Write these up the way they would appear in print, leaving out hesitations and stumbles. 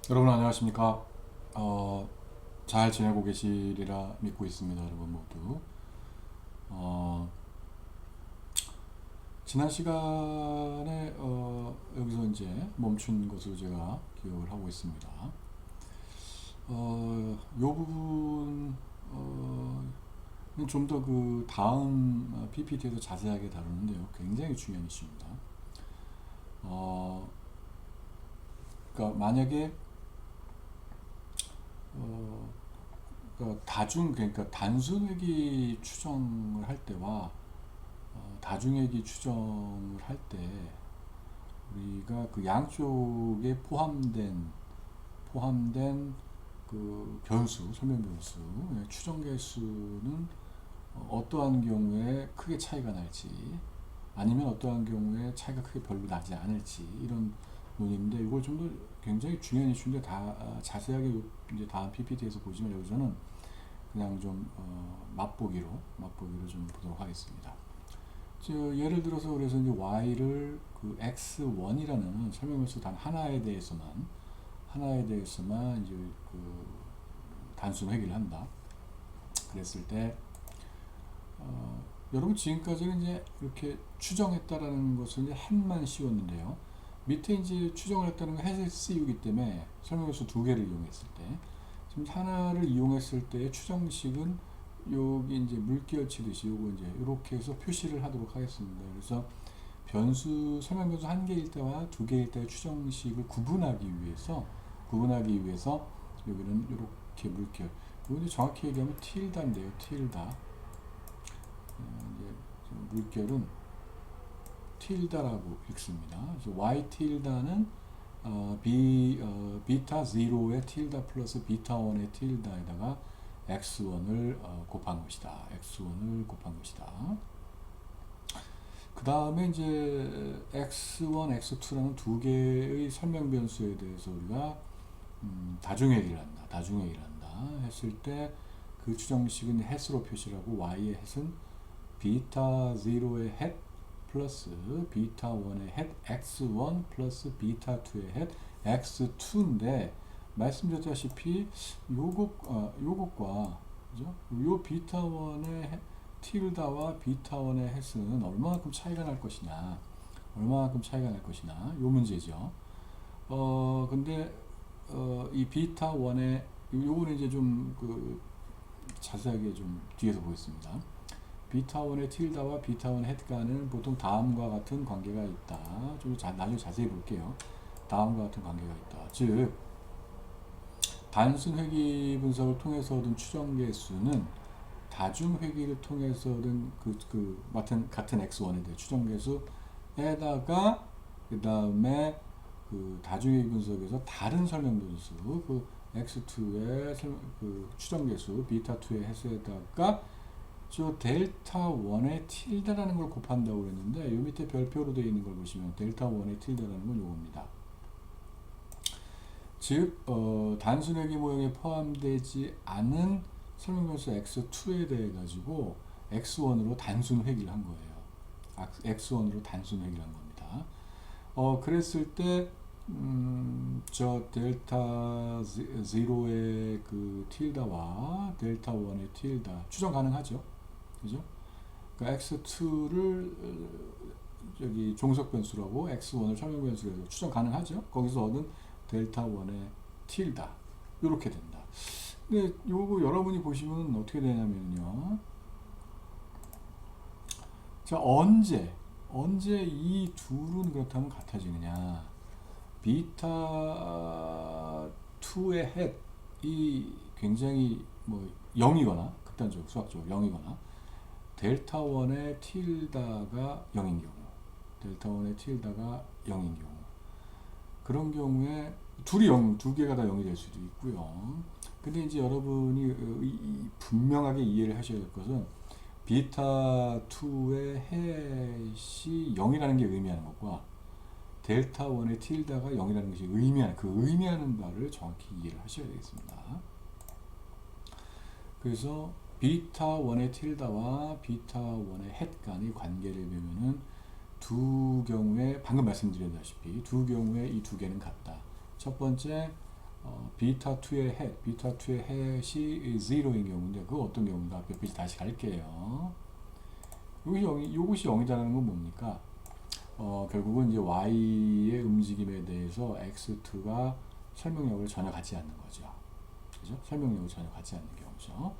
여러분 안녕하십니까? 잘 지내고 계시리라 믿고 있습니다. 여러분 모두. 어, 지난 시간에 여기서 이제 멈춘 것으로 제가 기억을 하고 있습니다. 요 부분 좀 더 그 다음 PPT에서 자세하게 다루는데요. 굉장히 중요한 이슈입니다. 어, 그러니까 만약에 어, 그러니까 단순회기 추정을 할 때와 다중회기 추정을 할 때 우리가 그 양쪽에 포함된 그 변수, 설명 변수, 추정 개수는 어떠한 경우에 크게 차이가 날지 아니면 어떠한 경우에 차이가 크게 별로 나지 않을지 이런 논의인데 이걸 좀 더 굉장히 중요한 이슈인데 다 자세하게 이제 다음 PPT에서 보지만 여기서는 그냥 좀 맛보기로 좀 보도록 하겠습니다. 예를 들어서 그래서 이제 y를 그 x1이라는 설명변수 단 하나에 대해서만 이제 그 단순 회귀를 한다. 그랬을 때 여러분 지금까지는 이제 이렇게 추정했다라는 것을 이제 햇만 씌웠는데요. 밑에 이제 추정을 했다는 건 햇을 씌우기 때문에 설명변수 두 개를 이용했을 때 지금 하나를 이용했을 때의 추정식은 여기 이제 물결 치듯이 요거 이제 이렇게 해서 표시를 하도록 하겠습니다. 그래서 설명 변수 한 개일 때와 두 개일 때의 추정식을 구분하기 위해서 여기는 이렇게 물결. 이거 정확히 얘기하면 틸다인데요. 틸다. 이제 물결은 틸다라고 읽습니다. 그래서 y 틸다는 비타 0의 틸다 플러스 비타 1의 틸다에다가 x1을 곱한 것이다. x1을 곱한 것이다. 그 다음에 이제 x1, x2라는 두 개의 설명 변수에 대해서 우리가 다중회의를 한다 했을 때 그 추정식은 햇으로 표시를 하고 y의 햇은 비타 0의 햇 플러스 비타 1의 햇 x1 플러스 비타 2의 햇 x2인데 말씀드렸다시피 요것과 그죠? 요 비타 1의 틸다와 비타 1의 햇은 얼마만큼 차이가 날 것이냐 요 문제죠. 근데 이 비타 1의 요거는 이제 좀 그 자세하게 좀 뒤에서 보겠습니다. 비타 1의 틸다와 비타 1의 햇간은 보통 다음과 같은 관계가 있다. 나중에 자세히 볼게요. 다음과 같은 관계가 있다. 즉 단순 회귀 분석을 통해서 얻은 추정 개수는 다중 회귀를 통해서 얻은 같은 x1에 대해 추정 개수에다가 그 다음에 그 다중회귀 분석에서 다른 설명 변수 그 x2의 그 추정 개수 비타 2의 햇에다가 저 델타 1의 틸다라는 걸 곱한다고 그랬는데 요 밑에 별표로 되어 있는 걸 보시면 델타 1의 틸다라는 건 요겁니다. 즉 단순회귀 모형에 포함되지 않은 설명변수 x2에 대해 가지고 x1으로 단순 회귀를 한 거예요. x1으로 단순 회귀를 한 겁니다. 그랬을 때 저 델타 0의 그 틸다와 델타 1의 틸다 추정 가능하죠. 그죠? 그러니까 x2를 저기 종속 변수라고 x1을 설명 변수로 해서 추정 가능하죠. 거기서 얻은 델타 1의 틸다 이렇게 된다. 근데 요거 여러분이 보시면 어떻게 되냐면요. 자, 언제 이 둘은 그렇다면 같아지느냐? 비타 2의 햇이 굉장히 뭐 0이거나 극단적으로 수학적으로 0이거나 델타 1의 틸다가 0인 경우 델타 1의 틸다가 0인 경우 그런 경우에 둘이 0, 두 개가 다 0이 될 수도 있고요. 근데 이제 여러분이 분명하게 이해를 하셔야 될 것은 비타 2의 햇이 0이라는 게 의미하는 것과 델타 1의 틸다가 0이라는 것이 의미하는 바를 정확히 이해를 하셔야 되겠습니다. 그래서 비타 1의 틸다와 비타 1의 햇 간의 관계를 보면은 두 경우에 방금 말씀드렸다시피 두 경우에 이 두 개는 같다. 첫 번째 베타 2의 햇, 베타 2의 햇이 0인 경우인데 그거 어떤 경우인가 몇 페이지 다시 갈게요. 이것이 0이라는 건 뭡니까? 결국은 이제 y의 움직임에 대해서 x2가 설명력을 전혀 갖지 않는 거죠. 그죠? 설명력을 전혀 갖지 않는 경우죠.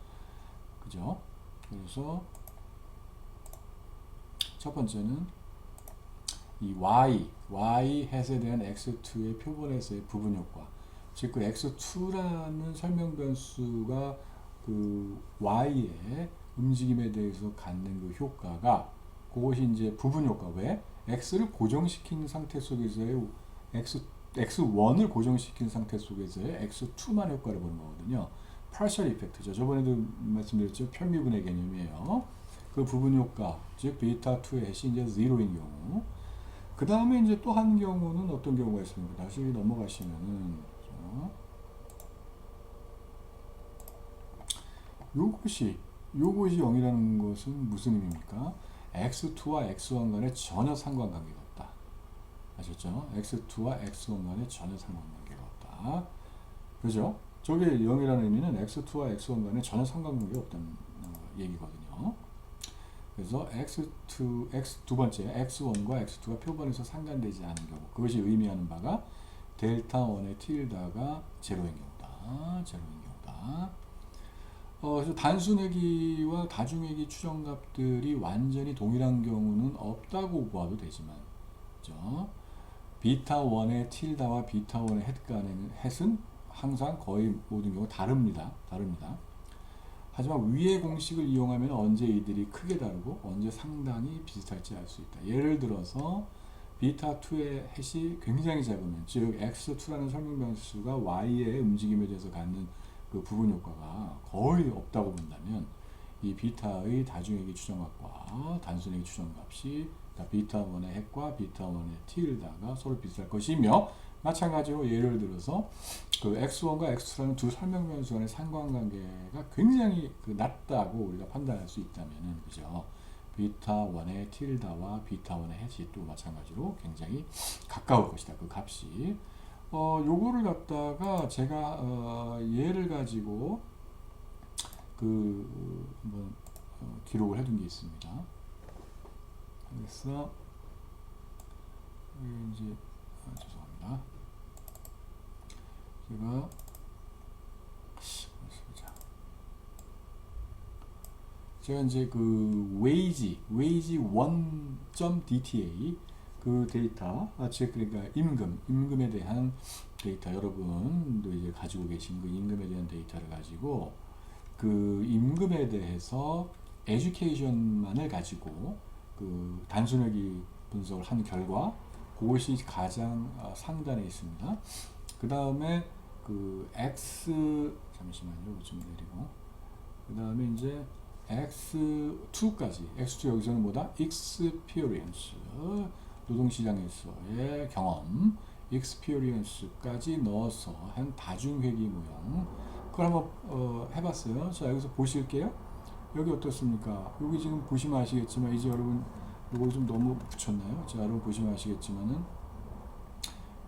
그죠? 그래서 첫 번째는 이 y 햇에 대한 x2의 표본에서의 부분 효과. 즉 그 x2라는 설명 변수가 그 y의 움직임에 대해서 갖는 그 효과가 그것이 이제 부분 효과. 왜? x를 고정시킨 상태 속에서의 x1을 고정시킨 상태 속에서의 x2만 효과를 보는 거거든요. partial effect죠. 저번에도 말씀드렸죠. 편미분의 개념이에요. 그 부분 효과, 즉 베타 2의 햇이 이제 0인 경우. 그 다음에 이제 또 한 경우는 어떤 경우가 있습니까? 다시 넘어가시면은 요것이 0이라는 것은 무슨 의미입니까? x2와 x1 간에 전혀 상관관계가 없다. 아셨죠? x2와 x1 간에 전혀 상관관계가 없다. 그죠? 저게 0이라는 의미는 x2와 x1 간에 전혀 상관관계가 없다는 얘기거든요. 그래서 두 번째 x1과 x2가 표본에서 상관되지 않은 경우, 그것이 의미하는 바가 델타 1의 틸다가 제로인 경우다. 그래서 단순회귀와 다중회귀 추정값들이 완전히 동일한 경우는 없다고 보아도 되지만, 그죠? 베타 1의 틸다와 베타 1의 햇은 항상 거의 모든 경우 다릅니다. 하지만 위의 공식을 이용하면 언제 이들이 크게 다르고 언제 상당히 비슷할지 알 수 있다. 예를 들어서 베타 2의 햇이 굉장히 작으면, 즉 x2라는 설명 변수가 y의 움직임에 대해서 갖는 그 부분 효과가 거의 없다고 본다면, 이 베타의 다중회귀 추정값과 단순회귀 추정값이 베타 1의 햇과 베타 1의 틸다가 서로 비슷할 것이며, 마찬가지로 예를 들어서 그 x1과 x2라는 두 설명 변수 간의 상관관계가 굉장히 낮다고 우리가 판단할 수 있다면은, 그죠? 베타 1의 틸다와 베타 1의 햇이 또 마찬가지로 굉장히 가까울 것이다. 그 값이. 요거를 갖다가 제가 예를 가지고 한번 기록을 해둔 게 있습니다. 그래서 이제 죄송합니다. 제가 이제 그 wage 1.dta 그 데이터, 즉 그러니까 임금에 대한 데이터, 여러분도 이제 가지고 계신 그 임금에 대한 데이터를 가지고 그 임금에 대해서 에듀케이션만을 가지고 그 단순회귀 분석을 한 결과, 그것이 가장 상단에 있습니다. 그 다음에 그 잠시만요, 좀 내리고, 그 다음에 이제 x2까지, x2 여기서는 뭐다? experience, 노동시장에서의 경험, experience까지 넣어서 한 다중회귀 모형, 그걸 한번 해봤어요. 자, 여기서 보실게요. 여기 어떻습니까? 여기 지금 보시면 아시겠지만, 이제 여러분 이거 좀 너무 붙였나요? 자, 여러분 보시면 아시겠지만은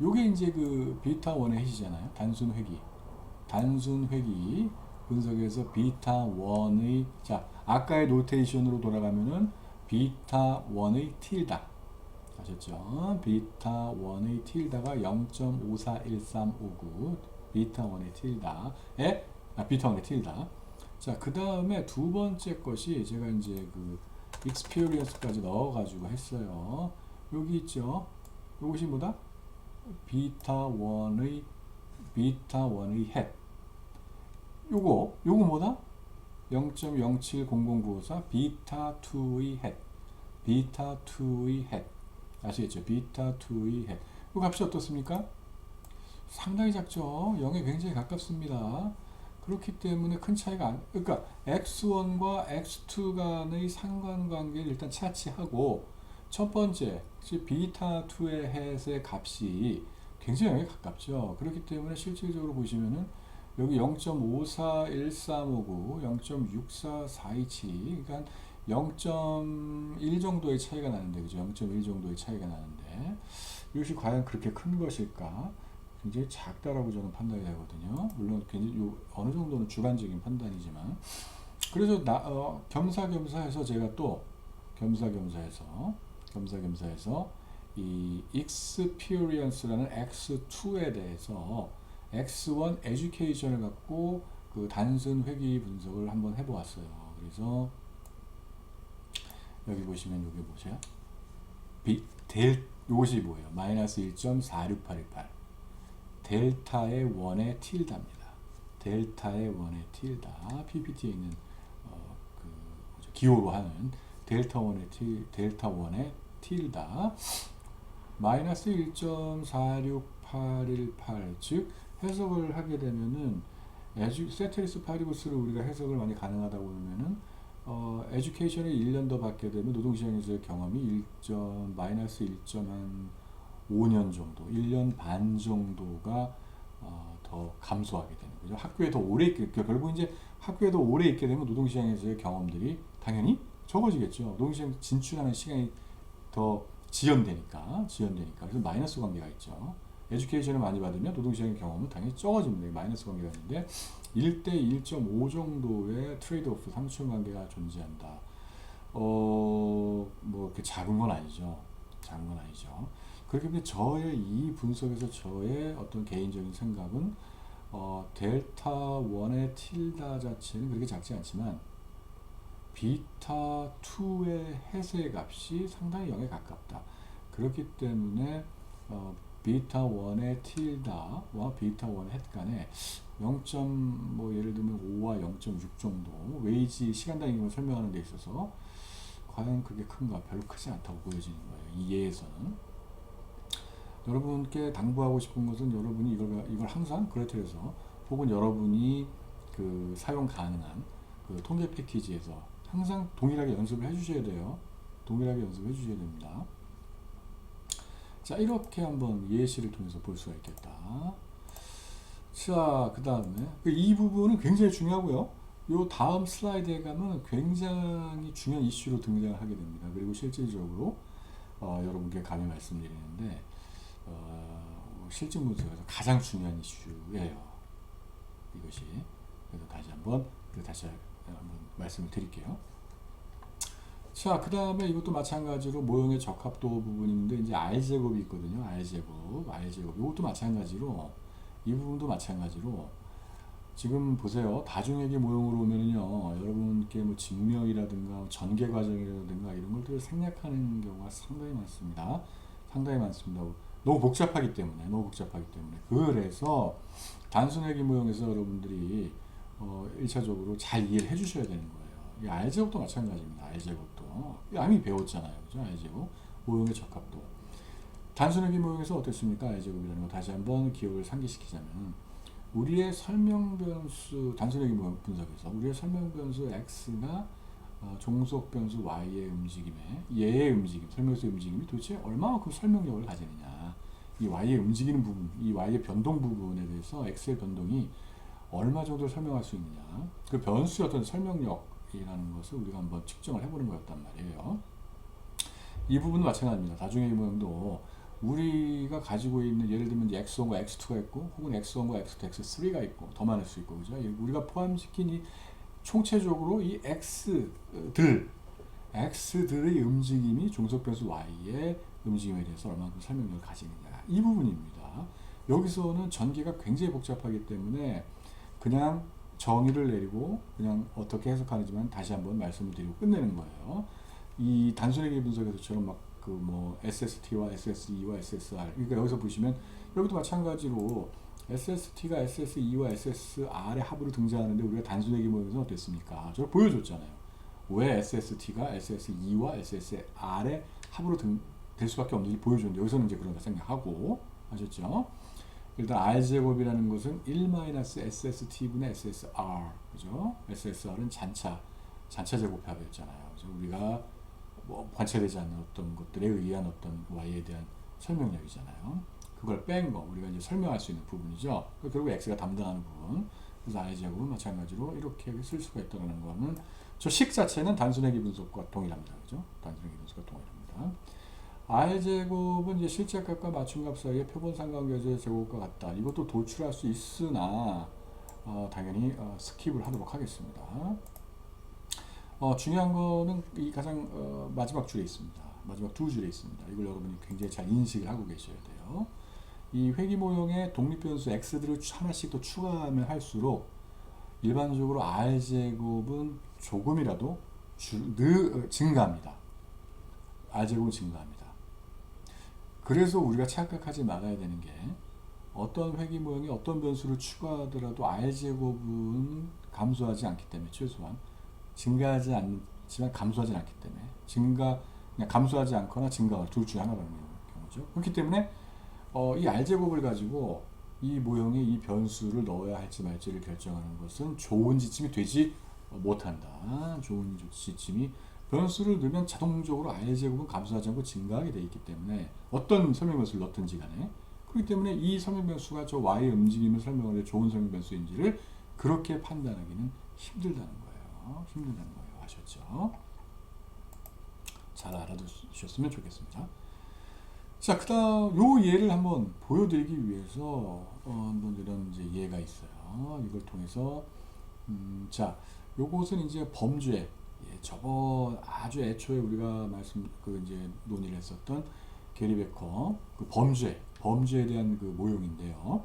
요게 이제 그 베타 1의 햇이잖아요. 단순회귀 분석에서 베타 1의, 자, 아까의 노테이션으로 돌아가면은 베타 1의 틸다, 아셨죠? 베타 1의 틸다가 0.541359, 베타 1의 틸다에, 베타 1의 틸다. 자, 그 다음에 두 번째 것이 제가 이제 그 experience까지 넣어가지고 했어요. 여기 있죠? 이것이 뭐다? 베타 1의 햇. 요거 뭐다? 0.070094 베타 2의 햇. 아시겠죠? 베타 2의 햇. 이 값이 어떻습니까? 상당히 작죠? 0에 굉장히 가깝습니다. 그렇기 때문에 큰 차이가 그러니까 x1과 x2 간의 상관관계를 일단 차치하고, 첫 번째, 즉 베타 2의 햇의 값이 굉장히 0에 가깝죠. 그렇기 때문에 실질적으로 보시면은 여기 0.541359, 0.64427, 그러니까 0.1 정도의 차이가 나는데, 그죠? 0.1 정도의 차이가 나는데, 이것이 과연 그렇게 큰 것일까? 굉장히 작다라고 저는 판단이 되거든요. 물론 굉장히 어느 정도는 주관적인 판단이지만 그래서 겸사겸사해서 제가 또 겸사겸사해서 이 experience라는 X2에 대해서 X1 education을 갖고 그 단순 회귀 분석을 한번 해보았어요. 그래서 여기 보시면 이게 뭐죠? 이것이 뭐예요? 마이너스 1.46818 델타의 1의 틸다입니다. 델타의 1의 틸다 PPT에 있는 기호로 하는 델타 1의 틸다 마이너스 1.46818 즉 해석을 하게 되면은 세테리스 파리부스를 우리가 해석을 많이 가능하다고 보면은 에듀케이션을 1년 더 받게 되면 노동시장에서의 경험이 마이너스 1.5년 정도, 1년 반 정도가 더 감소하게 되는 거죠. 학교에 더 오래 있게, 결국 이제 학교에 더 오래 있게 되면 노동시장에서의 경험들이 당연히 적어지겠죠. 노동시장 진출하는 시간이 더 지연되니까. 그래서 마이너스 관계가 있죠. 에듀케이션을 많이 받으면 노동시장의 경험은 당연히 적어집니다. 마이너스 관계가 있는데 1대 1.5 정도의 트레이드 오프 상충 관계가 존재한다. 뭐 이렇게 작은 건 아니죠. 그렇기 때문에 저의 이 분석에서 저의 어떤 개인적인 생각은 델타 1의 틸다 자체는 그렇게 작지 않지만 비타 2의 해세 값이 상당히 0에 가깝다. 그렇기 때문에 비타 1의 틸다와 비타 1의 헷 간에 0. 뭐 예를 들면 5와 0.6 정도 웨이지 시간 단위를 설명하는 데 있어서 과연 그게 큰가? 별로 크지 않다고 보여지는 거예요. 이 예에서는. 여러분께 당부하고 싶은 것은 여러분이 이걸 항상 그레텔에서 혹은 여러분이 그 사용 가능한 그 통계 패키지에서 항상 동일하게 연습을 해주셔야 돼요. 동일하게 연습을 해주셔야 됩니다. 자, 이렇게 한번 예시를 통해서 볼 수가 있겠다. 자, 그 다음에 이 부분은 굉장히 중요하고요. 요 다음 슬라이드에 가면 굉장히 중요한 이슈로 등장하게 됩니다. 그리고 실질적으로 여러분께 감히 말씀드리는데 실증 분석에서 가장 중요한 이슈예요. 이것이. 그래서 다시 한번 말씀을 드릴게요. 자, 그 다음에 이것도 마찬가지로 모형의 적합도 부분인데 이제 R제곱이 있거든요. R제곱. 이것도 마찬가지로 이 부분도 마찬가지로 지금 보세요. 다중회계 모형으로 오면은요, 여러분께 뭐 증명이라든가 전개 과정이라든가 이런 것들을 생략하는 경우가 상당히 많습니다. 너무 복잡하기 때문에. 그래서 단순회계 모형에서 여러분들이 1차적으로 잘 이해를 해주셔야 되는 거예요. 이 R제곱도 마찬가지입니다. R제곱도 이미 배웠잖아요. 그죠? R제곱 모형의 적합도. 단순회계 모형에서 어땠습니까? R제곱이라는 거 다시 한번 기억을 상기시키자면 우리의 설명변수 단순회계 모형 분석에서 우리의 설명변수 X가 종속변수 Y의 움직임에 얘의 움직임, 설명수의 움직임이 도대체 얼마만큼 설명력을 가지느냐. 이 Y의 움직이는 부분, 이 Y의 변동 부분에 대해서 X의 변동이 얼마 정도 설명할 수 있느냐. 그 변수의 어떤 설명력이라는 것을 우리가 한번 측정을 해보는 거였단 말이에요. 이 부분도 마찬가지입니다. 다중회계 모형도 우리가 가지고 있는 예를 들면 X1과 X2가 있고 혹은 X1과 X2, X3가 있고 더 많을 수 있고 그죠? 우리가 포함시킨 이 총체적으로 이 X들의 움직임이 종속변수 Y의 움직임에 대해서 얼마큼 설명력을 가지느냐 이 부분입니다. 여기서는 전개가 굉장히 복잡하기 때문에 그냥 정의를 내리고 그냥 어떻게 해석하는지만 다시 한번 말씀을 드리고 끝내는 거예요. 이 단순회계 분석에서처럼 막 그 뭐 SST와 SSE와 SSR 그러니까 여기서 보시면 여기도 마찬가지로 SST가 SSE와 SSR의 합으로 등장하는데 우리가 단순회계 모형에서 어땠습니까? 저를 보여줬잖아요. 왜 SST가 SSE와 SSR의 합으로 될 수밖에 없는지 보여줬는데 여기서는 이제 그런다 생각하고 아셨죠? 일단 R제곱이라는 것은 1-SST분의 SSR 그죠? SSR은 잔차 제곱합이었잖아요. 그래서 우리가 뭐 관찰되지 않는 어떤 것들에 의한 어떤 Y에 대한 설명력이잖아요. 그걸 뺀 거 우리가 이제 설명할 수 있는 부분이죠. 결국 X가 담당하는 부분. 그래서 R제곱은 마찬가지로 이렇게 쓸 수가 있다는 거는 저 식 자체는 단순회계 분석과 동일합니다. 그죠? 단순회계 분석과 동일합니다. r제곱은 이제 실제값과 맞춤값 사이의 표본 상관계수의 제곱과 같다. 이것도 도출할 수 있으나 당연히 스킵을 하도록 하겠습니다. 중요한 거는 이 가장 마지막 줄에 있습니다. 마지막 두 줄에 있습니다. 이걸 여러분이 굉장히 잘 인식을 하고 계셔야 돼요. 이 회귀 모형의 독립변수 x들을 하나씩 더 추가하면 할수록 일반적으로 r제곱은 조금이라도 증가합니다. r제곱은 증가합니다. 그래서 우리가 착각하지 말아야 되는 게 어떤 회귀 모형에 어떤 변수를 추가하더라도 r제곱은 감소하지 않기 때문에 최소한 증가하지 않지만 감소하지 않기 때문에 그냥 감소하지 않거나 증가할 둘 중에 하나라는 경우죠. 그렇기 때문에 이 r제곱을 가지고 이 모형에 이 변수를 넣어야 할지 말지를 결정하는 것은 좋은 지침이 되지 못한다. 좋은 지침이 변수를 넣으면 자동적으로 r제곱은 감소하지 않고 증가하게 되어 있기 때문에 어떤 설명변수를 넣든지 간에 그렇기 때문에 이 설명변수가 저 y의 움직임을 설명하는 좋은 설명변수인지를 그렇게 판단하기는 힘들다는 거예요. 힘들다는 거예요. 아셨죠? 잘 알아두셨으면 좋겠습니다. 자, 그 다음 요 예를 한번 보여드리기 위해서 한번 이런 이제 예가 있어요. 이걸 통해서 자, 요것은 이제 범죄. 저번 아주 애초에 우리가 이제 논의를 했었던 게리 베커 그 범죄에 대한 그 모형인데요.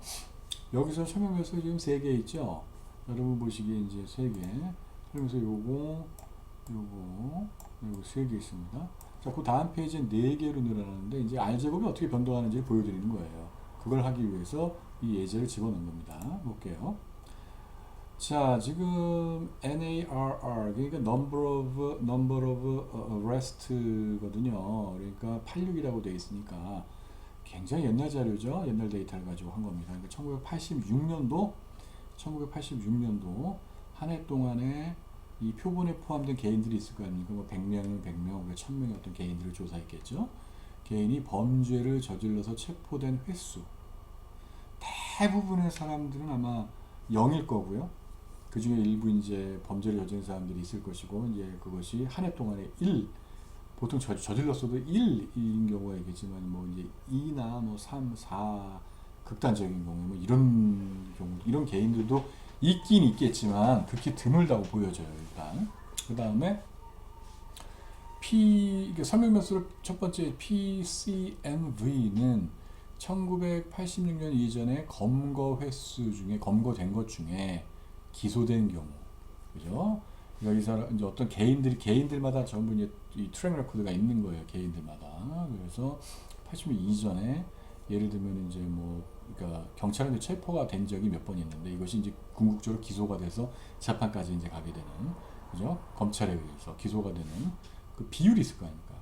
여기서 설명해서 지금 3개 있죠. 여러분 보시기에 이제 3개. 그러면서 요거 3개 있습니다. 자, 그 다음 페이지에 4개로 늘어나는데 이제 r제곱이 어떻게 변동하는지를 보여드리는 거예요. 그걸 하기 위해서 이 예제를 집어넣은 겁니다. 볼게요. 자, 지금 NARR 그러니까 number of arrest거든요. 그러니까 86이라고 되어 있으니까 굉장히 옛날 자료죠. 옛날 데이터를 가지고 한 겁니다. 그러니까 1986년도 한 해 동안에 이 표본에 포함된 개인들이 있을 거 아닙니까? 뭐 100명이면 100명, 1000명의 어떤 개인들을 조사했겠죠. 개인이 범죄를 저질러서 체포된 횟수. 대부분의 사람들은 아마 0일 거고요. 그 중에 일부 이제 범죄를 저지른 사람들이 있을 것이고, 이제 그것이 한 해 동안에 보통 저질렀어도 1인 경우가 있겠지만, 뭐 이제 2나 뭐 3, 4, 극단적인 경우에 뭐 이런 개인들도 있긴 있겠지만, 극히 드물다고 보여져요, 일단. 그 다음에, 설명변수를 첫 번째 PCNV는 1986년 이전에 검거된 것 중에 기소된 경우, 그죠? 여기서 이제 어떤 개인들마다 전부 이제 이 트랙 레코드가 있는 거예요, 개인들마다. 그래서 80년 이전에 예를 들면 이제 그러니까 경찰한테 체포가 된 적이 몇 번 있는데 이것이 이제 궁극적으로 기소가 돼서 재판까지 이제 가게 되는, 그죠? 검찰에 의해서 기소가 되는 그 비율이 있을 거 아닙니까?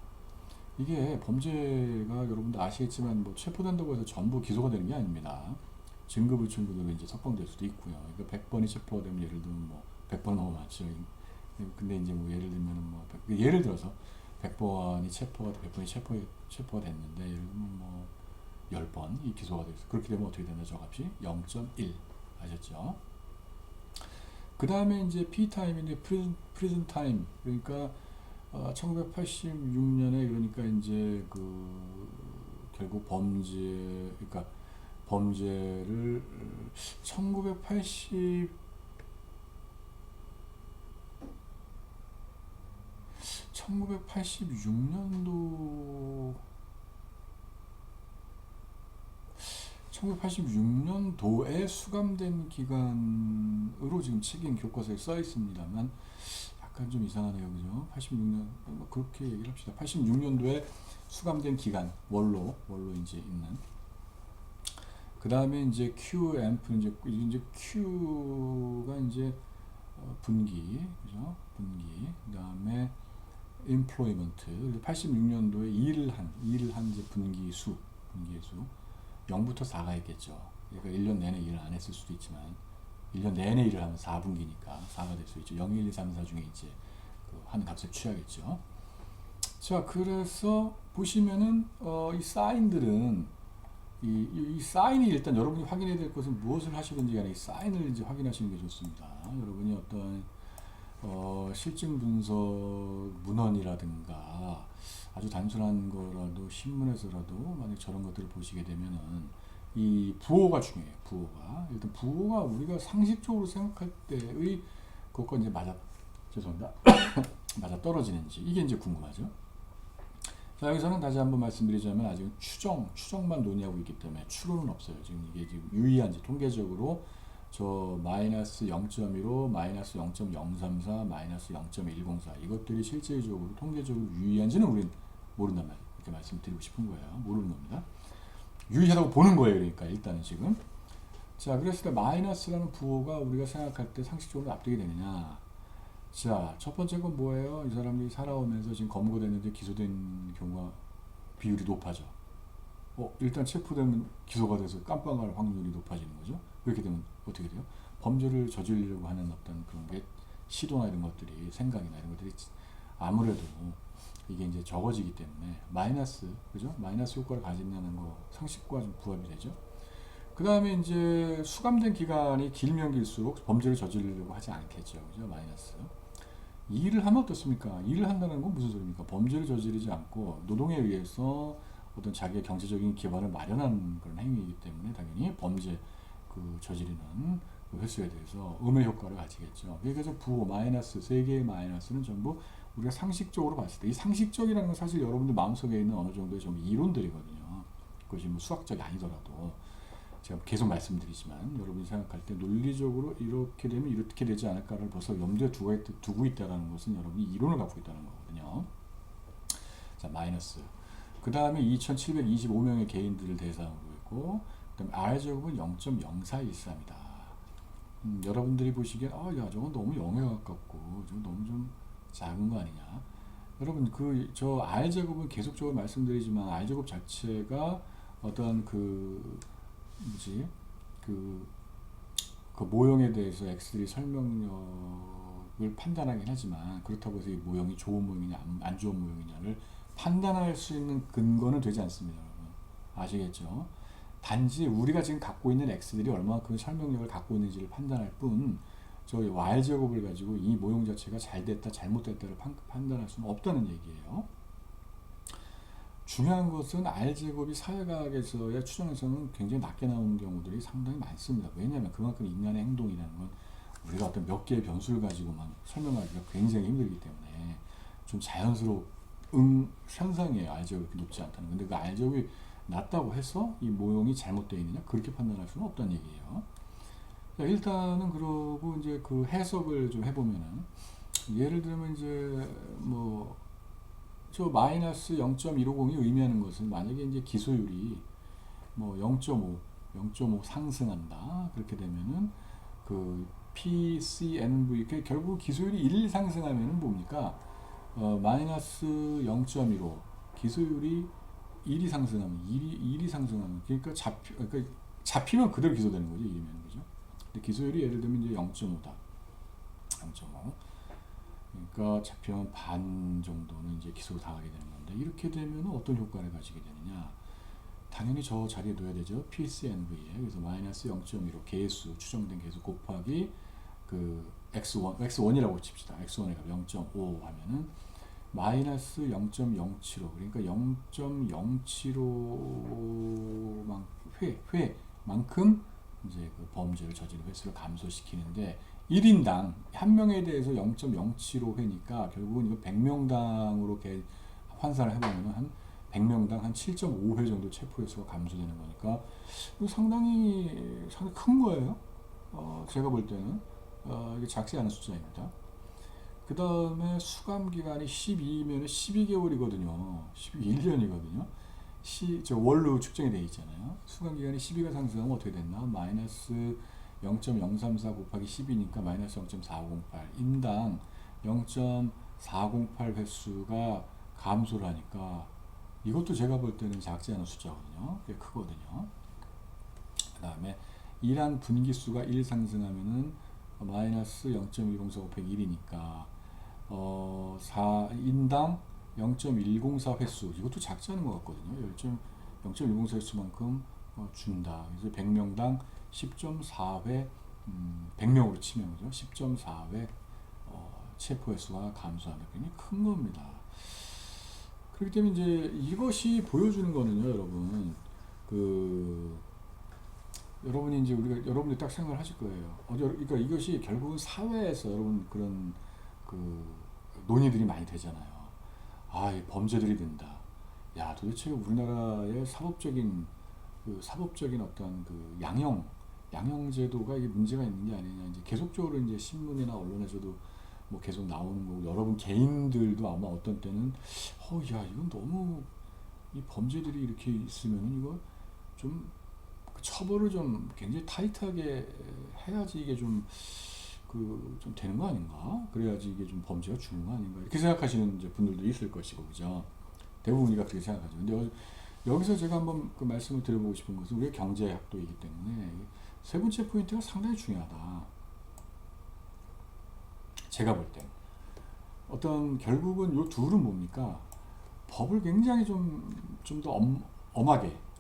이게 범죄가 여러분도 아시겠지만 체포된다고 해서 전부 기소가 되는 게 아닙니다. 증거불충분으로 이제 석방될 수도 있고요. 그러니까 100번이 체포가 되면 예를 들면 100번 너무 많죠. 근데 이제 예를 들면 예를 들어서 100번이 체포가 됐는데 예를 들면 10번이 기소가 됐어요. 그렇게 되면 어떻게 되나 저값이 0.1 아셨죠? 그 다음에 이제 P타임인데 프리즌 타임 그러니까 1986년에 그러니까 이제 결국 범죄를 1986년도에 수감된 기간으로 지금 책임 교과서에 써 있습니다만 약간 좀 이상하네요, 그죠? 86년 그렇게 얘기를 합시다. 86년도에 수감된 기간 원로 이제 있는. 그 다음에 이제 QAMP 이제 Q가 이제 분기, 그죠? 분기. 그 다음에 employment 86년도에 일을 한 이제 분기의 수 0부터 4가 있겠죠. 그러니까 1년 내내 일을 안 했을 수도 있지만 1년 내내 일을 하면 4분기니까 4가 될 수 있죠. 0, 1, 2, 3, 4 중에 이제 한 값을 취하겠죠. 자, 그래서 보시면은 이 사인들은 이 사인이 일단 여러분이 확인해야 될 것은 무엇을 하시든지 간에 이 사인을 이제 확인하시는 게 좋습니다. 여러분이 어떤 실증 분석 문헌이라든가 아주 단순한 거라도 신문에서라도 만약 저런 것들을 보시게 되면은 이 부호가 중요해요. 부호가 일단 부호가 우리가 상식적으로 생각할 때의 그것과 이제 죄송합니다. 맞아 떨어지는지 이게 이제 궁금하죠. 자, 여기서는 다시 한번 말씀드리자면 아직은 추정만 논의하고 있기 때문에 추론은 없어요. 지금 이게 지금 유의한지 통계적으로 저 마이너스 0.15, 마이너스 0.034, 마이너스 0.104 이것들이 실제적으로 통계적으로 유의한지는 우린 모른단 말이에요. 이렇게 말씀드리고 싶은 거예요. 모르는 겁니다. 유의하다고 보는 거예요. 그러니까 일단은 지금. 자, 그랬을 때 마이너스라는 부호가 우리가 생각할 때 상식적으로 납득이 되느냐. 자, 첫 번째 건 뭐예요? 이 사람들이 살아오면서 지금 검거됐는데 기소된 경우가 비율이 높아져. 일단 체포되면 기소가 돼서 깜빵할 확률이 높아지는 거죠. 그렇게 되면 어떻게 돼요? 범죄를 저지르려고 하는 어떤 그런 게 시도나 이런 것들이 생각이나 이런 것들이 아무래도 이게 이제 적어지기 때문에 마이너스, 그죠? 마이너스 효과를 가진다는 거 상식과 좀 부합이 되죠. 그 다음에 이제 수감된 기간이 길면 길수록 범죄를 저지르려고 하지 않겠죠. 그죠? 마이너스. 일을 하면 어떻습니까? 일을 한다는 건 무슨 소리입니까? 범죄를 저지르지 않고 노동에 의해서 어떤 자기의 경제적인 기반을 마련하는 그런 행위이기 때문에 당연히 범죄 저지르는 그 횟수에 대해서 음의 효과를 가지겠죠. 그래서 부호 마이너스 세 개의 마이너스는 전부 우리가 상식적으로 봤을 때 이 상식적이라는 건 사실 여러분들 마음속에 있는 어느 정도의 좀 이론들이거든요. 그것이 뭐 수학적이 아니더라도 제가 계속 말씀드리지만 여러분이 생각할 때 논리적으로 이렇게 되면 이렇게 되지 않을까를 벌써 염두에 두고 있다는 것은 여러분이 이론을 갖고 있다는 거거든요. 자, 마이너스. 그 다음에 2,725명의 개인들을 대상으로 했고, 그 다음에 R제곱은 0.0413이다. 여러분들이 보시기엔, 야, 저건 너무 0에 가깝고, 저건 너무 좀 작은 거 아니냐. 여러분, 저 R제곱은 계속적으로 말씀드리지만, R제곱 자체가 어떤 뭐지, 그 모형에 대해서 X들이 설명력을 판단하긴 하지만, 그렇다고 해서 이 모형이 좋은 모형이냐, 안 좋은 모형이냐를 판단할 수 있는 근거는 되지 않습니다, 여러분. 아시겠죠? 단지 우리가 지금 갖고 있는 x들이 얼마만큼 설명력을 갖고 있는지를 판단할 뿐, 저 y제곱을 가지고 이 모형 자체가 잘 됐다, 잘못됐다를 판단할 수는 없다는 얘기예요. 중요한 것은 r제곱이 사회과학에서의 추정에서는 굉장히 낮게 나오는 경우들이 상당히 많습니다. 왜냐하면 그만큼 인간의 행동이라는 건 우리가 어떤 몇 개의 변수를 가지고만 설명하기가 굉장히 힘들기 때문에 좀 자연스러운 현상이에요. r제곱이 그렇게 높지 않다는. 근데 그 r제곱이 낮다고 해서 이 모형이 잘못되어 있느냐? 그렇게 판단할 수는 없다는 얘기예요. 자, 일단은 그러고 이제 그 해석을 좀 해보면은 예를 들면 이제 저 마이너스 0.150이 의미하는 것은 만약에 이제 기소율이 뭐 0.5 상승한다. 그렇게 되면은 그 PCNV 결국 기소율이 1 상승하면은 뭡니까? 마이너스 0.15 기소율이 1이 상승하면 1이 상승하면 그러니까 잡히면 그대로 기소되는 거죠. 이러면 그죠? 근데 기소율이 예를 들면 이제 0.5다. 0.5. 그러니까 잡히면 반 정도는 이제 기소 당하게 되는 건데 이렇게 되면 어떤 효과를 가지게 되느냐? 당연히 저 자리에 둬야 되죠. PCNV에. 그래서 마이너스 0.15 개수 추정된 개수 곱하기 그 x1이라고 칩시다. x1의 값 0.5 하면은 마이너스 0.075 그러니까 0.075회만큼 이제 그 범죄를 저지른 횟수를 감소시키는데 1인당 한 명에 대해서 0.075회니까 결국은 이거 100명당으로 환산을 해보면 한 100명당 한 7.5회 정도 체포 횟수가 감소되는 거니까 상당히 큰 거예요. 제가 볼 때는 이게 작지 않은 숫자입니다. 그 다음에 수감 기간이 12이면 12개월이거든요. 1년이거든요. 저 월로 측정이 되어 있잖아요. 수감 기간이 12가 상승하면 어떻게 됐나? 마이너스 0.034 곱하기 10이니까 마이너스 0.408. 인당 0.408 횟수가 감소를 하니까 이것도 제가 볼 때는 작지 않은 숫자거든요. 꽤 크거든요. 그 다음에 일한 분기수가 1 상승하면은 마이너스 0.104 곱하기 1이니까 인당 0.104 횟수 이것도 작지 않은 것 같거든요. 0.104 횟수만큼 준다. 그래서 100명당 10.4회 100명으로 치면 그죠? 10.4회 체포 횟수가 감소하는 게 굉장히 큰 겁니다. 그렇기 때문에 이제 이것이 보여주는 거는요, 여러분, 그 여러분이 이제 여러분이 딱 생각을 하실 거예요. 그러니까 이것이 결국은 사회에서 여러분 그런 그 논의들이 많이 되잖아요. 아, 이 범죄들이 된다. 야, 도대체 우리나라의 사법적인 어떤 그 양형 제도가 이게 문제가 있는 게 아니냐. 이제 계속적으로 이제 신문이나 언론에서도 뭐 계속 나오는 거고, 여러분 개인들도 아마 어떤 때는 야, 이건 너무 이 범죄들이 이렇게 있으면 이거 좀 처벌을 좀 굉장히 타이트하게 해야지 이게 좀 좀 되는 거 아닌가? 그래야지 이게 좀 범죄가 주는 거 아닌가? 이렇게 생각하시는 이제 분들도 있을 것이고, 그죠? 대부분이가 그렇게 생각하죠. 근데 여기서 제가 한번 그 말씀을 드려보고 싶은 것은 우리가 경제학도이기 때문에 세 번째 포인트가 상당히 중요하다. 제가 볼 땐 어떤 결국은 요 둘은 뭡니까? 법을 굉장히 좀 더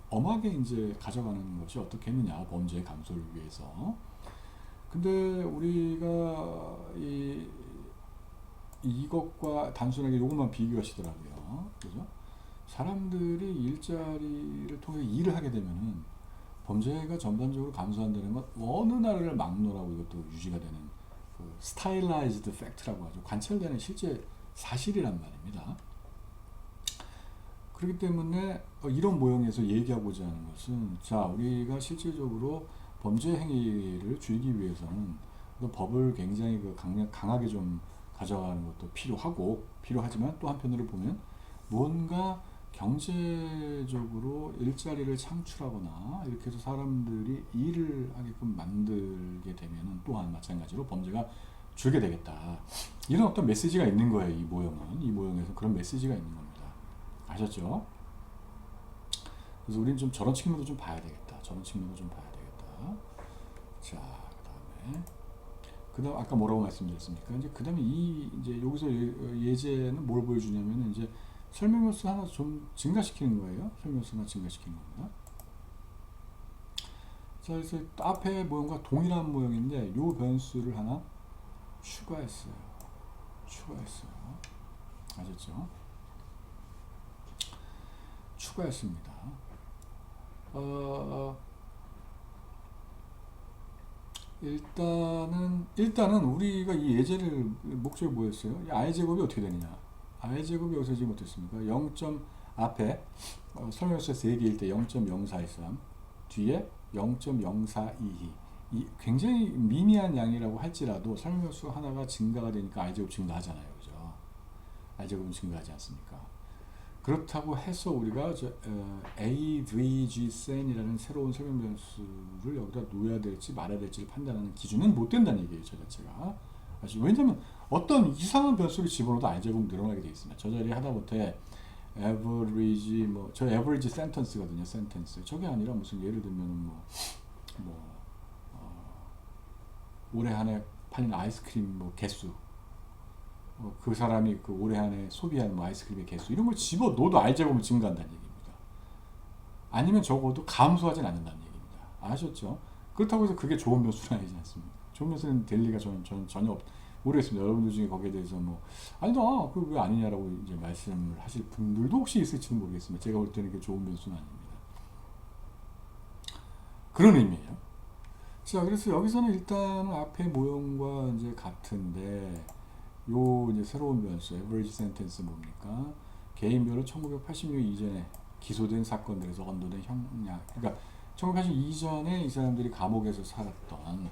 엄하게 이제 가져가는 것이 어떻게 했느냐, 범죄의 감소를 위해서. 근데 우리가 이것과 단순하게 이것만 비교하시더라고요. 그죠? 사람들이 일자리를 통해 일을 하게 되면은 범죄가 전반적으로 감소한다는 건 어느 나라를 막론하고 이것도 유지가 되는 그 스타일라이즈드 팩트라고 하죠. 관찰되는 실제 사실이란 말입니다. 그렇기 때문에 이런 모형에서 얘기하고자 하는 것은, 자, 우리가 실질적으로 범죄 행위를 줄이기 위해서는 법을 굉장히 강하게 좀 가져가는 것도 필요하지만 또 한편으로 보면 뭔가 경제적으로 일자리를 창출하거나 이렇게 해서 사람들이 일을 하게끔 만들게 되면은 또한 마찬가지로 범죄가 줄게 되겠다. 이런 어떤 메시지가 있는 거예요. 이 모형에서 그런 메시지가 있는 겁니다. 아셨죠? 그래서 우리는 좀 저런 측면도 좀 봐야 되겠다. 자, 그다음 아까 뭐라고 말씀드렸습니까? 이제 그다음에 이제 여기서 예제는 뭘 보여주냐면 이제 설명연수 하나 좀 증가시키는 거예요. 설명연수 하나 증가시키는 겁니다. 자, 그래서 앞에 모형과 동일한 모형인데 요 변수를 하나 추가했어요. 아셨죠? 추가했습니다. 일단은 우리가 이 예제를 목적이 뭐였어요? 이 i 제곱이 어떻게 되느냐? i 제곱이 여기서 지금 어떻습니까? 0. 앞에 설명서 3개일 때 0.0413 뒤에 0.0422 이 굉장히 미미한 양이라고 할지라도 설명수 하나가 증가가 되니까 i 제곱 증가하잖아요, 그죠? i 제곱은 증가하지 않습니까? 그렇다고 해서 우리가 AVGSN이라는 새로운 설명 변수를 여기다 놓아야 될지 말아야 될지를 판단하는 기준은 못 된다는 얘기예요, 저 자체가. 왜냐면 어떤 이상한 변수를 집어넣어도 i-제곱은 늘어나게 되어 있습니다. 저 자리에 하다못해 average, 저 average sentence거든요, sentence. 저게 아니라 무슨 예를 들면 올해 한해 팔린 아이스크림 개수, 그 사람이 그 올해 안에 소비한 아이스크림의 개수 이런 걸 집어넣어도 i-제곱은 증가한다는 얘기입니다. 아니면 적어도 감소하진 않는다는 얘기입니다. 아셨죠? 그렇다고 해서 그게 좋은 변수는 아니지 않습니까? 좋은 변수는 될 리가 저는 전혀 모르겠습니다. 여러분들 중에 거기에 대해서 아니다, 그 왜 아니냐라고 이제 말씀을 하실 분들도 혹시 있을지는 모르겠습니다. 제가 볼 때는 그게 좋은 변수는 아닙니다. 그런 의미예요. 자, 그래서 여기서는 일단은 앞에 모형과 이제 같은데 요 이제 새로운 변수 average sentence 뭡니까? 개인별로 1986년 이전에 기소된 사건들에서 언도된 형량. 그러니까 1982 이전에 이 사람들이 감옥에서 살았던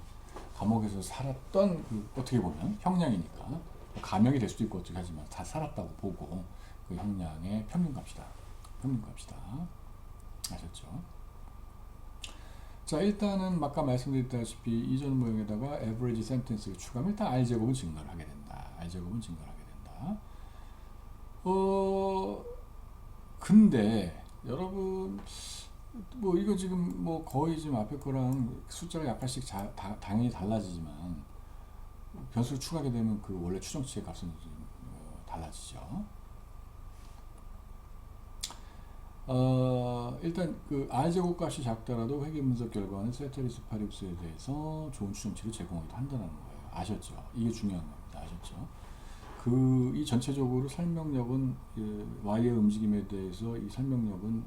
그 어떻게 보면 형량이니까 감형이 될 수도 있고 어떻게 하지만 다 살았다고 보고 그 형량의 평균값이다. 아셨죠? 자, 일단은 아까 말씀드렸다시피 이전 모형에다가 average sentence를 추가하면 일단 i-제곱은 증가를 하게 된다. 근데 여러분 이거 지금 거의 지금 앞에 거랑 숫자가 약간씩 당연히 달라지지만 변수를 추가하게 되면 그 원래 추정치의 값은 좀 달라지죠. 일단 그 i-제곱 값이 작더라도 회계 분석 결과는 세테리스 파리우스에 대해서 좋은 추정치를 제공하기도 한다는 거예요. 아셨죠? 이게 중요한 겁니다. 아셨죠? 이 전체적으로 설명력은 Y의 움직임에 대해서 이 설명력은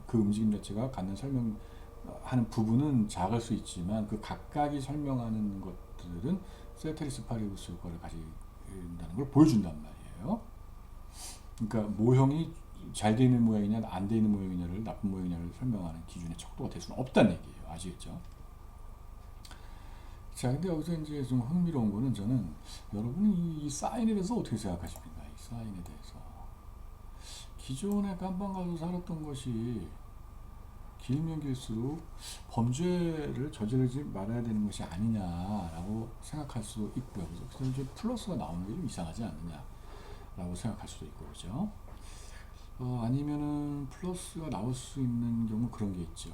그 움직임 자체가 갖는 설명하는 부분은 작을 수 있지만 그 각각이 설명하는 것들은 세테리스 파리우스 효과를 가진다는 걸 보여준단 말이에요. 그러니까 모형이 잘 돼 있는 모양이냐 안 돼 있는 모양이냐를 나쁜 모양이냐를 설명하는 기준의 척도가 될 수는 없다는 얘기예요. 아시겠죠? 자, 근데 여기서 이제 좀 흥미로운 거는 저는 여러분이 이 사인에 대해서 어떻게 생각하십니까? 이 사인에 대해서. 기존에 깜방 가서 살았던 것이 길면 길수록 범죄를 저지르지 말아야 되는 것이 아니냐라고 생각할 수도 있고요. 그래서 이제 플러스가 나오는 게 좀 이상하지 않느냐라고 생각할 수도 있고, 그죠? 아니면은 플러스가 나올 수 있는 경우 그런 게 있죠.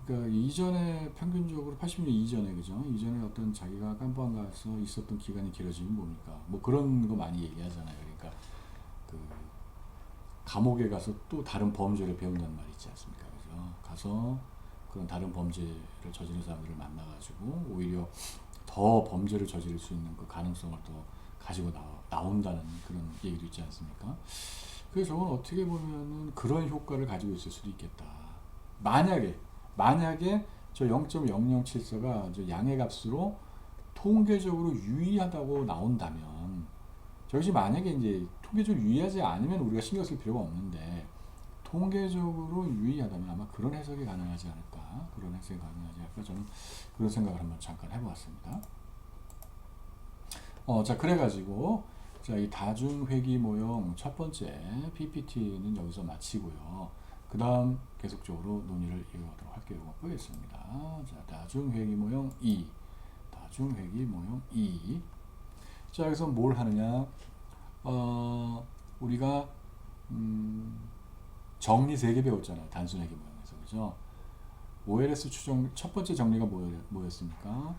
그러니까 이전에 평균적으로 80년 이전에 그죠? 이전에 어떤 자기가 깜빵 가서 있었던 기간이 길어지면 뭡니까? 뭐 그런 거 많이 얘기하잖아요. 그러니까 그 감옥에 가서 또 다른 범죄를 배운다는 말이 있지 않습니까? 그죠? 가서 그런 다른 범죄를 저지른 사람들을 만나가지고 오히려 더 범죄를 저지를 수 있는 그 가능성을 더 가지고 나온다는 그런 얘기도 있지 않습니까? 그래서 저건 어떻게 보면은 그런 효과를 가지고 있을 수도 있겠다. 만약에 저 0.0074가 저 양의 값으로 통계적으로 유의하다고 나온다면, 저것이 만약에 이제 통계적으로 유의하지 않으면 우리가 신경 쓸 필요가 없는데, 통계적으로 유의하다면 아마 그런 해석이 가능하지 않을까. 그런 해석이 가능하지 않을까. 저는 그런 생각을 한번 잠깐 해보았습니다. 자, 그래가지고, 자, 이 다중회귀 모형 첫 번째 PPT는 여기서 마치고요. 그 다음 계속적으로 논의를 이어가도록 할게요. 보겠습니다. 자, 다중회귀 모형 2. 다중회귀 모형 2. 자, 여기서 뭘 하느냐. 우리가, 정리 3개 배웠잖아요. 단순회귀 모형에서. 그죠? OLS 추정, 첫 번째 정리가 뭐였습니까?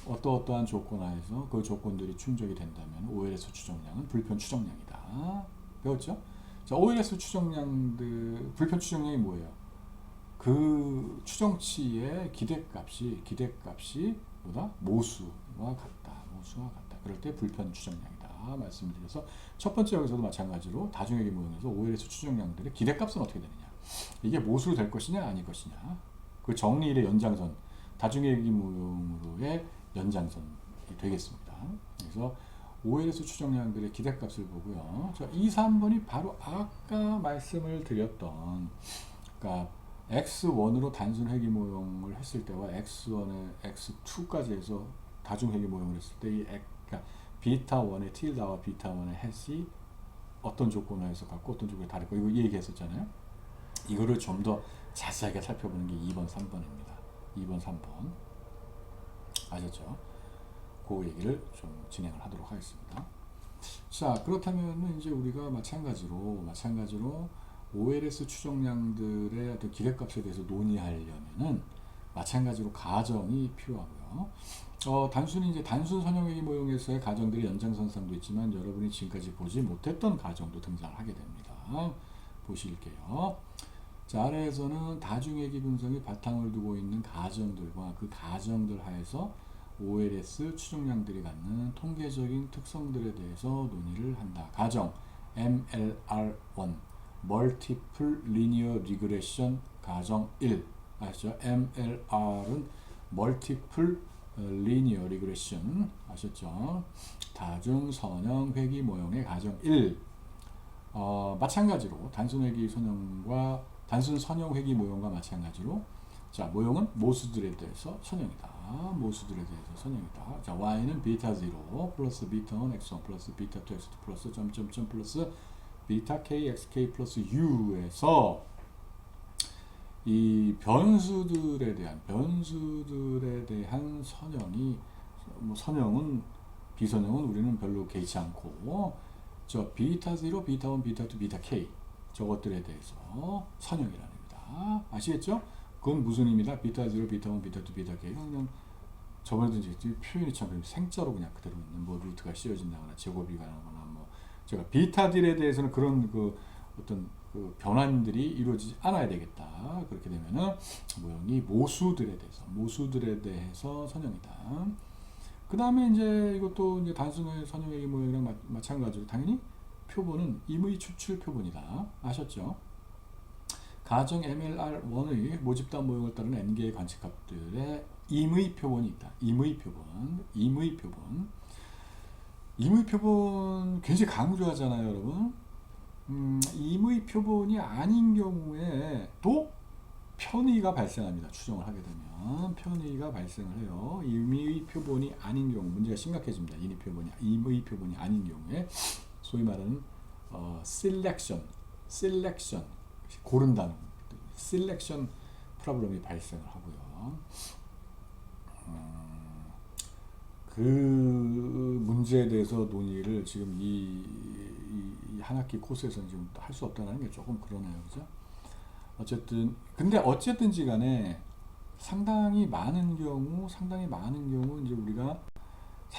어떠한 조건 하에서 그 조건들이 충족이 된다면 OLS 추정량은 불편 추정량이다. 배웠죠? 자, OLS 추정량들, 불편 추정량이 뭐예요? 그 추정치의 기대값이 뭐다? 모수와 같다. 그럴 때 불편 추정량이다. 말씀을 드려서 첫 번째 여기서도 마찬가지로 다중회귀 모형에서 OLS 추정량들의 기대값은 어떻게 되느냐? 이게 모수로 될 것이냐 아닐 것이냐? 그 정리일의 연장선, 다중회귀 모형으로의 연장선이 되겠습니다. 그래서 OLS 추정량들의 기대값을 보고요. 자, 2, 3번이 바로 아까 말씀을 드렸던, 그러니까 x1으로 단순 회귀 모형을 했을 때와 x1에 x2까지 해서 다중 회귀 모형을 했을 때 이 그러니까 비타1의 틸다와 비타1의 햇이 어떤 조건을 해서 갖고 어떤 조건이 다를 거, 이거 얘기했었잖아요. 이거를 좀 더 자세하게 살펴보는 게 2번, 3번입니다. 2번, 3번. 아셨죠? 그 얘기를 좀 진행을 하도록 하겠습니다. 자, 그렇다면 이제 우리가 마찬가지로 OLS 추정량들의 어떤 기대값에 대해서 논의하려면은 마찬가지로 가정이 필요하고요. 단순히 이제 단순 선형회귀 모형에서의 가정들의 연장선상도 있지만 여러분이 지금까지 보지 못했던 가정도 등장하게 됩니다. 보실게요. 자, 아래에서는 다중회귀 분석이 바탕을 두고 있는 가정들과 그 가정들 하에서 OLS 추정량들이 갖는 통계적인 특성들에 대해서 논의를 한다. 가정 MLR1 Multiple Linear Regression 가정 1. 아시죠? MLR은 Multiple Linear Regression 아셨죠? 다중 선형 회귀 모형의 가정 1. 마찬가지로 단순 선형 회귀 모형과 마찬가지로, 자, 모형은 모수들에 대해서 선형이다. 자, y는 베타 0 플러스 베타 1 x1 플러스 베타 2 x2 플러스 점점점 플러스 베타 k xk 플러스 u에서 이 변수들에 대한 선형이, 선형은 비선형은 우리는 별로 개의치 않고, 저 베타 0, 베타 1, 베타 2, 베타 k 저것들에 대해서 선형이라는 겁니다. 아시겠죠? 그건 무슨 의미다? 베타 0, 베타 1, 베타 2, 베타 k. 그냥 저번에도 이제 표현이 참 생자로 그냥 그대로 있는, 뭐 루트가 씌워진다거나 제곱이 가거나, 뭐 제가 베타들에 대해서는 그런 그 어떤 그 변환들이 이루어지지 않아야 되겠다. 그렇게 되면은 모형이 모수들에 대해서 선형이다. 그 다음에 이제 이것도 이제 단순의 선형외계 모형이랑 마찬가지로 당연히 표본은 임의 추출 표본이다. 아셨죠? 가정 MLR1의 모집단 모형을 따른 n개의 관측값들의 임의 표본이 있다. 임의 표본, 임의 표본. 임의 표본 굉장히 강조하잖아요, 여러분. 임의 표본이 아닌 경우에 또 편의가 발생합니다. 추정을 하게 되면 편의가 발생을 해요. 임의 표본이 아닌 경우 문제가 심각해집니다. 임의 표본이 아닌 경우에 소위 말하는 selection 고른다는 selection 프로블럼이 발생을 하고요. 그 문제에 대해서 논의를 지금 이 한 학기 코스에서는 지금 할 수 없다는 게 조금 그러네요, 그죠? 어쨌든지 간에 상당히 많은 경우 이제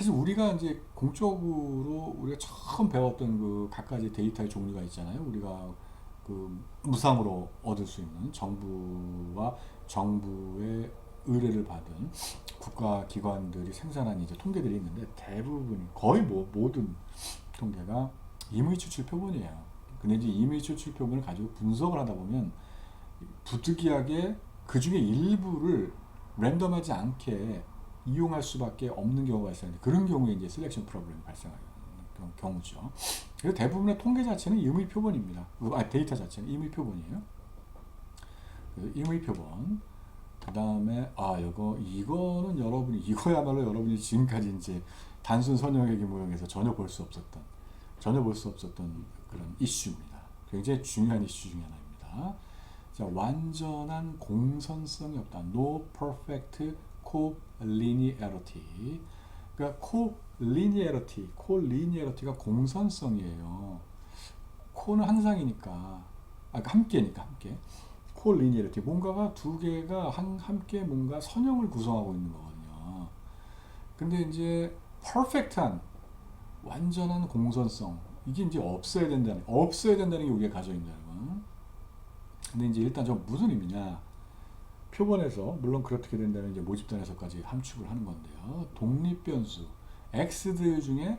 우리가 이제 공적으로 우리가 처음 배웠던 그 각가지 데이터의 종류가 있잖아요. 우리가 그 무상으로 얻을 수 있는 정부와 정부의 의뢰를 받은 국가기관들이 생산한 이제 통계들이 있는데 대부분 거의 모든 통계가 임의 추출 표본이에요. 근데 이제 임의 추출 표본을 가지고 분석을 하다 보면 부득이하게 그 중에 일부를 랜덤하지 않게 이용할 수밖에 없는 경우가 발생하는데 그런 경우에 이제 셀렉션 프로블럼이 발생하는 그런 경우죠. 그래서 대부분의 통계 자체는 임의 표본입니다. 데이터 자체는 임의 표본이에요. 임의 표본. 그 다음에 이거야말로 여러분이 지금까지 이제 단순 선형외계 모형에서 전혀 볼 수 없었던 그런 이슈입니다. 굉장히 중요한 이슈 중에 하나입니다. 자, 완전한 공선성이 없다. No perfect collinearity. 그러니까 collinearity가 공선성이에요. 코는 항상이니까, 함께니까 함께. collinearity 뭔가가 두 개가 함께 뭔가 선형을 구성하고 있는 거거든요. 근데 이제 perfect한 완전한 공선성 이게 이제 없어야 된다는 게 우리가 가져 있는 거예요. 근데 이제 일단 저 무슨 의미냐? 표본에서 물론 그렇게 된다면 이제 모집단에서까지 함축을 하는 건데요. 독립 변수 x들 중에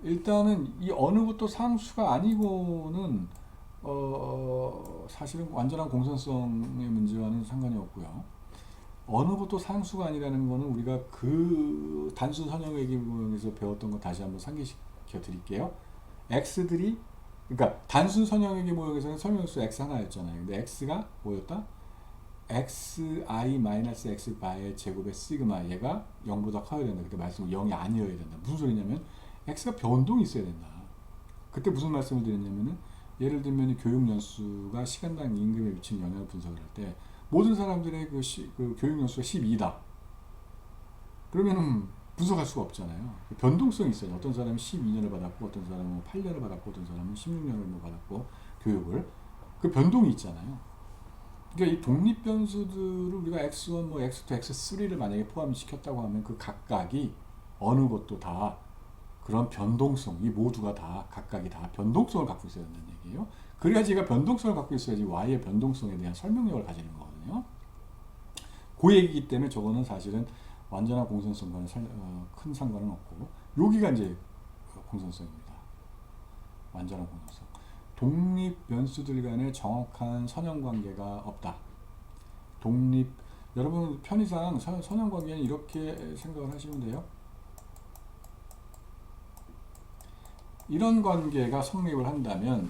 일단은 이 어느 것도 상수가 아니고는 사실은 완전한 공선성의 문제와는 상관이 없고요. 어느 것도 상수가 아니라는 거는 우리가 그 단순 선형외계 모형에서 배웠던 거 다시 한번 상기시켜 드릴게요. x들이 그러니까 단순 선형외계 모형에서는 설명수 x 하나였잖아요. 근데 x가 뭐였다? xi-x 바의 제곱의 시그마 얘가 0보다 커야 된다. 그때 말씀은 0이 아니어야 된다. 무슨 소리냐면 x가 변동이 있어야 된다. 그때 무슨 말씀을 드렸냐면은 예를 들면 교육 연수가 시간당 임금에 미치는 영향을 분석을 할 때 모든 사람들의 그 교육 연수가 12다. 그러면은 분석할 수가 없잖아요. 변동성이 있어요. 어떤 사람은 12년을 받았고, 어떤 사람은 8년을 받았고, 어떤 사람은 16년을 받았고, 교육을. 그 변동이 있잖아요. 그러니까 이 독립 변수들을 우리가 x1, x2, x3를 만약에 포함시켰다고 하면 그 각각이 어느 것도 다 그런 변동성, 이 모두가 다 각각이 다 변동성을 갖고 있어야 된다는 얘기예요. 그래야지 얘가 변동성을 갖고 있어야지 y의 변동성에 대한 설명력을 가지는 거거든요. 그 얘기이기 때문에 저거는 사실은 완전한 공선성과는 큰 상관은 없고 여기가 이제 공선성입니다. 완전한 공선성. 독립 변수들 간의 정확한 선형관계가 없다. 여러분 편의상 선형관계는 이렇게 생각을 하시면 돼요. 이런 관계가 성립을 한다면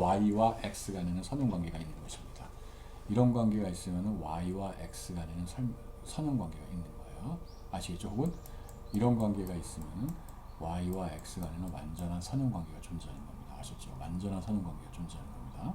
y와 x 간에는 선형관계가 있는 것입니다. 이런 관계가 있으면 y와 x 간에는 선형관계가 있는 거예요. 아시겠죠? 혹은 이런 관계가 있으면 y와 x 간에는 완전한 선형관계가 존재하는 겁니다. 아셨죠? 완전한 선형관계가 존재하는 겁니다.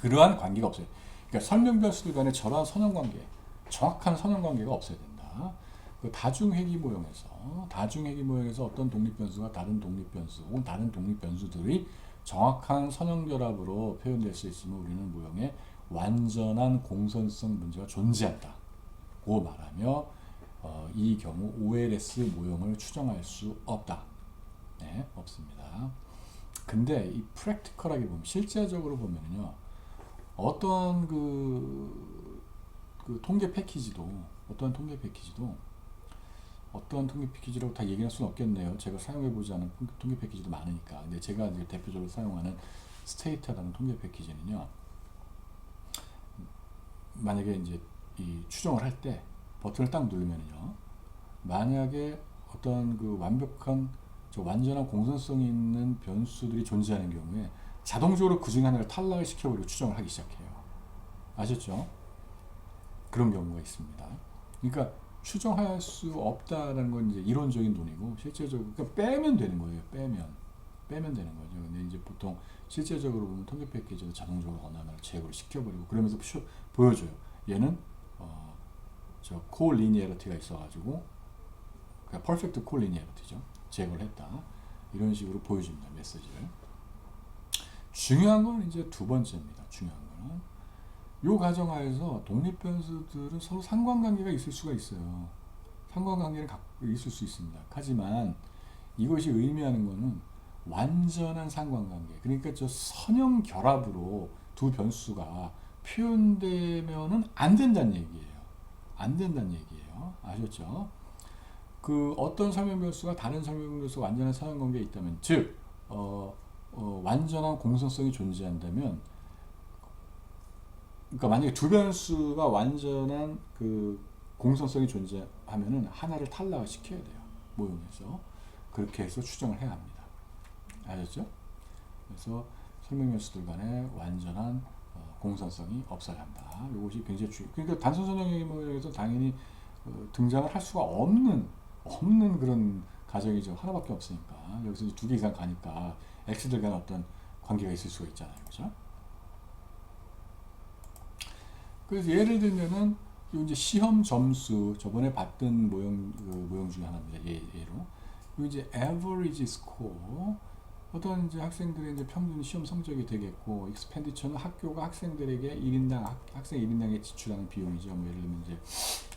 그러한 관계가 없어요. 그러니까 설명변수들 간의 저러한 선형관계, 정확한 선형관계가 없어야 된다. 그 다중회귀 모형에서 어떤 독립변수가 다른 독립변수 혹은 다른 독립변수들이 정확한 선형결합으로 표현될 수 있으면 우리는 모형에 완전한 공선성 문제가 존재한다. 고 말하며 이 경우 OLS 모형을 추정할 수 없다. 네, 없습니다. 근데 이 프랙티컬하게 보면 실제적으로 보면요. 어떤 그 그 통계 패키지도 어떠한 통계 패키지도 어떠한 통계 패키지라고 다 얘기할 수는 없겠네요. 제가 사용해보지 않은 통계 패키지도 많으니까. 근데 제가 이제 대표적으로 사용하는 스테이터라는 통계 패키지는요. 만약에 이제 이 추정을 할 때 버튼을 딱 누르면요. 만약에 어떤 그 완벽한 완전한 공선성이 있는 변수들이 존재하는 경우에 자동적으로 그 중에 하나를 탈락을 시켜버리고 추정을 하기 시작해요. 아셨죠? 그런 경우가 있습니다. 그러니까 추정할 수 없다라는 건 이제 이론적인 논의고 실제적으로 그러니까 빼면 되는 거예요. 빼면 되는 거죠. 근데 이제 보통 실제적으로 보면 통계 패키지도 자동적으로 어느 하나를 제거를 시켜버리고 그러면서 보여줘요. 얘는 저 콜리니어리티가 있어가지고 그러니까 퍼펙트 콜리니어리티죠. 제거를 했다. 이런 식으로 보여줍니다. 메시지를. 중요한 건 이제 두 번째입니다. 중요한 거는 이 가정하에서 독립변수들은 서로 상관관계가 있을 수가 있어요. 상관관계는 있을 수 있습니다. 하지만 이것이 의미하는 것은 완전한 상관관계. 그러니까 저 선형 결합으로 두 변수가 표현되면은 안 된다는 얘기예요. 안 된다는 얘기예요. 아셨죠? 그 어떤 설명변수가 다른 설명변수와 완전한 상관관계에 있다면, 즉 완전한 공선성이 존재한다면, 그러니까 만약에 두 변수가 완전한 그 공선성이 존재하면은 하나를 탈락을 시켜야 돼요. 모형에서. 그렇게 해서 추정을 해야 합니다. 아셨죠? 그래서 설명변수들 간에 완전한 공선성이 없어야 한다. 이것이 굉장히 중요해요. 그러니까 단순 선형의 모형에서 당연히 등장을 할 수가 없는 그런 가정이죠. 하나밖에 없으니까. 여기서 두 개 이상 가니까 x들 간에 어떤 관계가 있을 수가 있잖아요. 그죠? 그래서 예를 들면은 이제 시험 점수 저번에 봤던 모형 중에 하나입니다. 예로 이제 average score 어떤 이제 학생들의 이제 평균 시험 성적이 되겠고 익스펜디처는 학교가 학생들에게 1인당 학생 1인당에 지출하는 비용이죠. 뭐 예를 들면 이제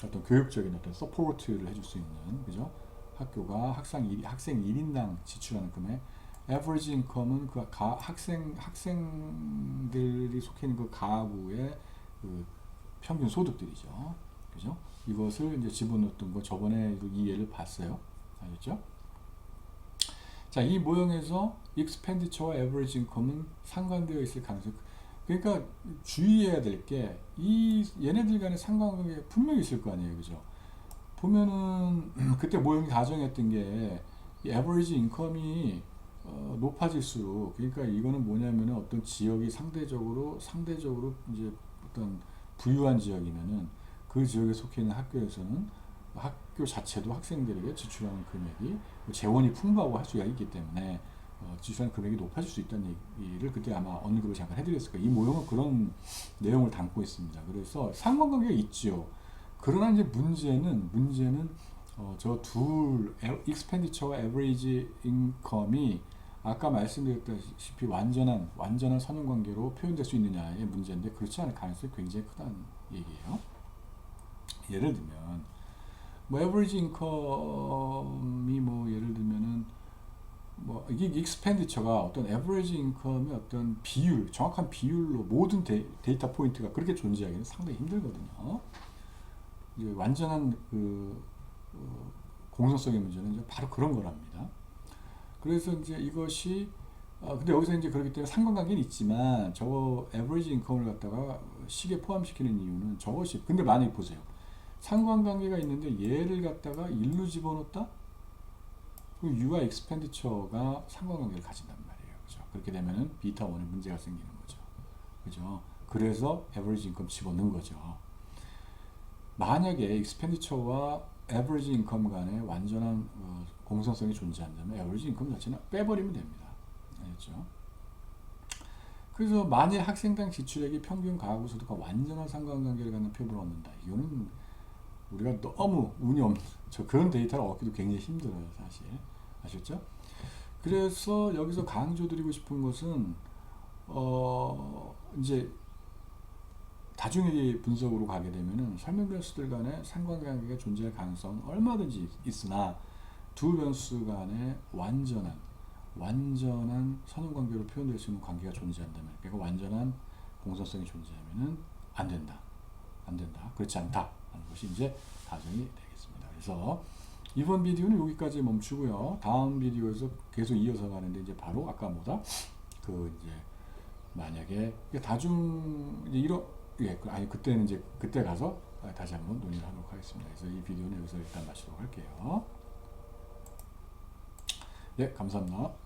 어떤 교육적인 어떤 서포트를 해줄 수 있는 그죠? 학교가 학생 1인당 지출하는 금액 average income은 그 학생들이 속해 있는 그 가구의 그 평균 소득들이죠. 그죠? 이것을 이제 집어넣었던 거 저번에 이 예를 봤어요. 알겠죠? 자, 이 모형에서 expenditure와 average income은 상관되어 있을 가능성이 그러니까 주의해야 될 게 이 얘네들 간의 상관관계 분명히 있을 거 아니에요. 그죠? 보면은 그때 모형이 가정했던 게 이 average income이 높아질수록 그러니까 이거는 뭐냐면은 어떤 지역이 상대적으로 이제 어떤 부유한 지역이면은 그 지역에 속해 있는 학교에서는 학교 자체도 학생들에게 지출하는 금액이 재원이 풍부하고 할 수가 있기 때문에 지출하는 금액이 높아질 수 있다는 얘기를 그때 아마 언급을 잠깐 해드렸을 거예요. 이 모형은 그런 내용을 담고 있습니다. 그래서 상관관계가 있죠. 그러나 이제 문제는 저 둘 expenditure와 average income이 아까 말씀드렸다시피 완전한 선형관계로 표현될 수 있느냐의 문제인데 그렇지 않을 가능성이 굉장히 크다는 얘기예요. 예를 들면 뭐 average income이 뭐 예를 들면은 뭐 이게 expenditure가 어떤 average income의 어떤 비율, 정확한 비율로 모든 데이터 포인트가 그렇게 존재하기는 상당히 힘들거든요. 이제 완전한 그 공선성의 문제는 이제 바로 그런 거랍니다. 그래서 이제 이것이 근데 여기서 이제 그렇기 때문에 상관관계는 있지만 저거 average income을 갖다가 식에 포함시키는 이유는 저것이 근데 만약에 보세요. 상관관계가 있는데 얘를 갖다가 1로 집어넣었다? 그럼 U와 expenditure가 상관관계를 가진단 말이에요. 그죠? 그렇게 되면은 비타 1에 문제가 생기는 거죠. 그죠? 그래서 average income 집어넣은 거죠. 만약에 expenditure와 average income 간에 완전한 공선성이 존재한다면 average income 자체는 빼버리면 됩니다. 알겠죠? 그래서 만일 학생당 지출액이 평균 가구 소득과 완전한 상관관계를 갖는 표를 얻는다. 이거는 우리가 너무 운이 없는 그런 데이터를 얻기도 굉장히 힘들어요, 사실. 아셨죠? 그래서 여기서 강조드리고 싶은 것은 이제 다중의 분석으로 가게 되면은 설명 변수들 간의 상관관계가 존재할 가능성은 얼마든지 있으나 두 변수 간의 완전한 선형관계로 표현될 수 있는 관계가 존재한다면 그러니까 완전한 공선성이 존재하면은 안 된다. 안 된다. 그렇지 않다. 하는 것이 이제 가정이 되겠습니다. 그래서 이번 비디오는 여기까지 멈추고요. 다음 비디오에서 계속 이어서 가는데 이제 바로 아까 뭐다? 그 이제 만약에 다중 이제 이런 아니 그때는 이제 그때 가서 다시 한번 논의를 하도록 하겠습니다. 그래서 이 비디오는 여기서 일단 마치도록 할게요. 네, 감사합니다.